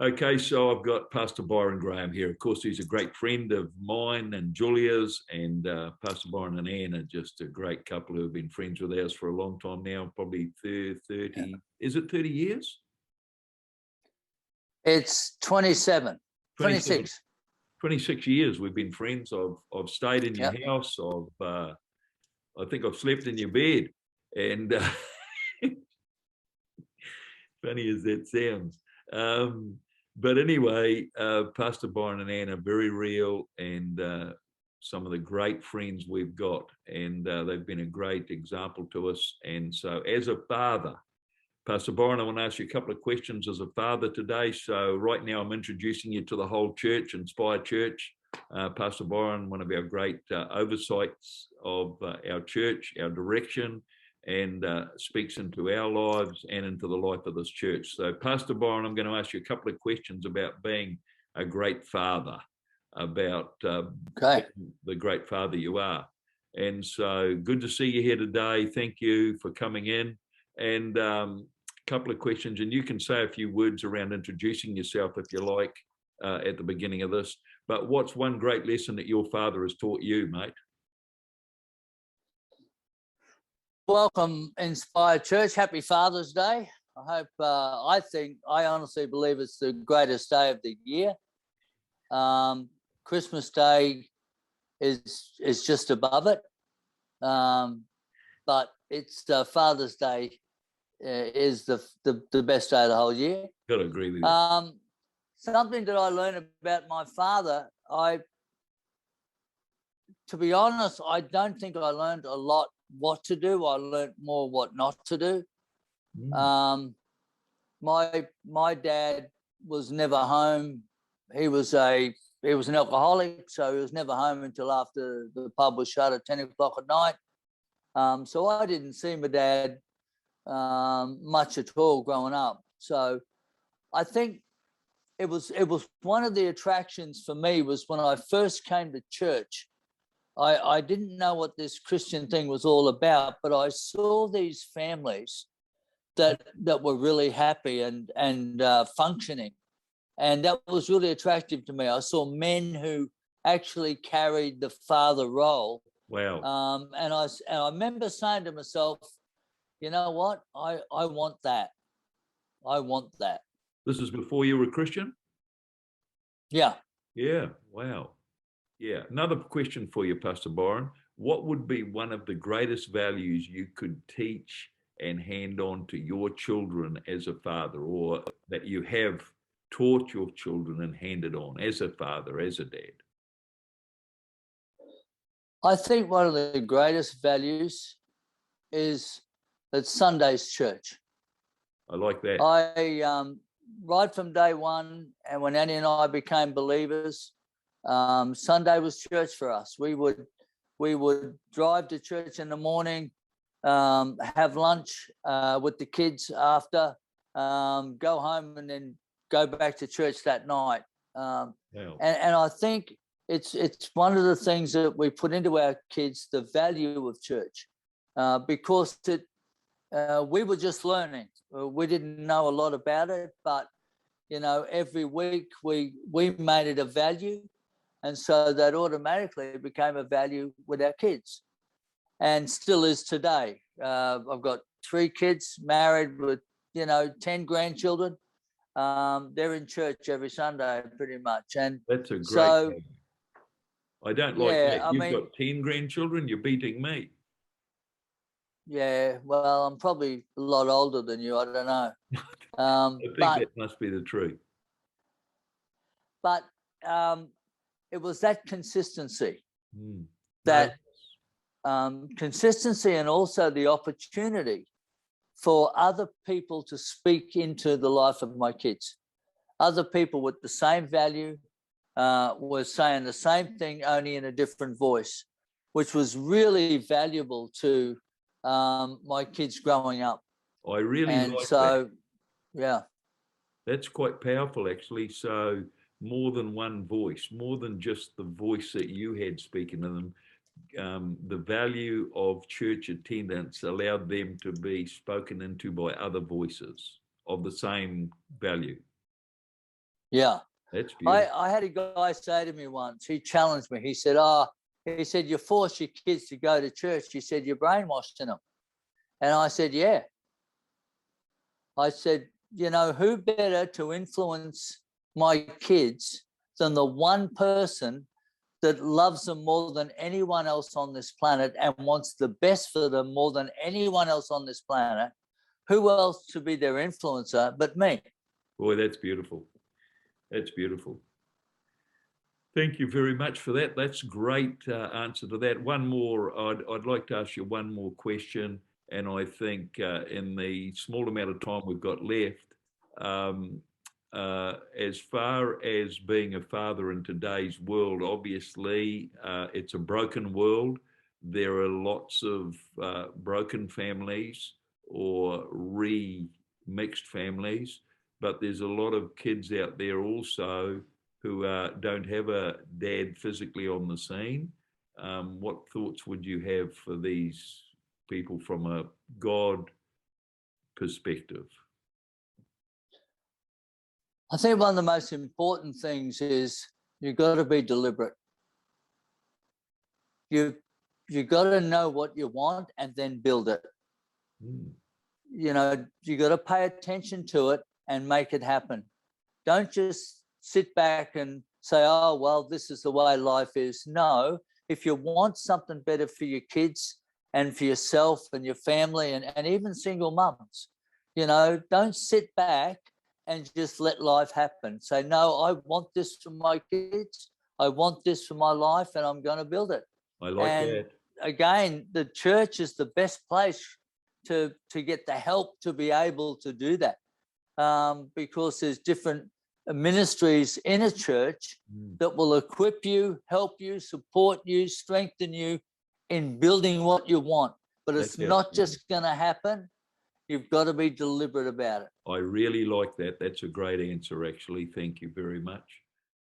Okay, so I've got Pastor Byron Graham here. Of course, he's a great friend of mine and Julia's, and Pastor Byron and Anne are just a great couple who have been friends with ours for a long time now, probably 30, is it 30 years? It's 27, 26. 26 years we've been friends. I've stayed in your house. I think I've slept in your bed, and funny as that sounds. But anyway, Pastor Byron and Anne are very real, and some of the great friends we've got, and they've been a great example to us. And so as a father, Pastor Byron, I want to ask you a couple of questions as a father today. So right now I'm introducing you to the whole church, Inspire Church. Pastor Byron, one of our great oversights of our church, our direction, and speaks into our lives and into the life of this church. So Pastor Byron, I'm going to ask you a couple of questions about being a great father, about the great father you are. And so good to see you here today. Thank you for coming in. And a couple of questions, and you can say a few words around introducing yourself if you like at the beginning of this. But what's one great lesson that your father has taught you, mate? Welcome, Inspire Church. Happy Father's Day. I hope, I honestly believe it's the greatest day of the year. Christmas Day is just above it. But it's Father's Day is the best day of the whole year. Got to agree with you. Something that I learned about my father, to be honest, I don't think I learned a lot what to do. I learned more what not to do. My dad was never home. He was an alcoholic, so he was never home until after the pub was shut at 10 o'clock at night. So I didn't see my dad much at all growing up. So I think it was one of the attractions for me was when I first came to church. I didn't know what this Christian thing was all about, but I saw these families that were really happy and functioning, and that was really attractive to me. I saw men who actually carried the father role. Wow. And I remember saying to myself, you know what? I want that. I want that. This is before you were a Christian? Yeah. Yeah. Wow. Yeah. Another question for you, Pastor Byron. What would be one of the greatest values you could teach and hand on to your children as a father, or that you have taught your children and handed on as a father, as a dad? I think one of the greatest values is that Sunday's church. I like that. Right from day one, and when Annie and I became believers, Sunday was church for us. We would drive to church in the morning, have lunch with the kids after, go home, and then go back to church that night. And I think it's one of the things that we put into our kids, the value of church, because we were just learning. We didn't know a lot about it, but every week we made it a value, and so that automatically became a value with our kids, and still is today. I've got 3 kids, married with 10 grandchildren. They're in church every Sunday pretty much, and that's a great thing. I don't like that. You've got 10 grandchildren, you're beating me. Yeah, well, I'm probably a lot older than you. I don't know. I think that must be the truth. But it was that consistency, consistency, and also the opportunity for other people to speak into the life of my kids. Other people with the same value were saying the same thing, only in a different voice, which was really valuable to my kids growing up. I really like that. Yeah. That's quite powerful, actually. So more than one voice, more than just the voice that you had speaking to them, the value of church attendance allowed them to be spoken into by other voices of the same value. Yeah. That's beautiful. I had a guy say to me once, he challenged me. He said, you force your kids to go to church. He said, you're brainwashing them. And I said, yeah. I said, who better to influence my kids than the one person that loves them more than anyone else on this planet and wants the best for them more than anyone else on this planet? Who else to be their influencer but me? Boy, that's beautiful. That's beautiful. Thank you very much for that. That's a great answer to that. One more, I'd like to ask you one more question. And I think in the small amount of time we've got left, as far as being a father in today's world, obviously it's a broken world. There are lots of broken families or remixed families, but there's a lot of kids out there also who don't have a dad physically on the scene. What thoughts would you have for these people from a God perspective? I think one of the most important things is you've got to be deliberate. You've got to know what you want and then build it. You got to pay attention to it and make it happen. Don't just sit back and say, oh, well, this is the way life is. No, if you want something better for your kids and for yourself and your family and even single mums, don't sit back and just let life happen. Say, no, I want this for my kids. I want this for my life, and I'm going to build it. I like that. Again, the church is the best place to get the help to be able to do that, because there's different ministries in a church that will equip you, help you, support you, strengthen you in building what you want. But it's not just going to happen. You've got to be deliberate about it. I really like that. That's a great answer, actually. Thank you very much.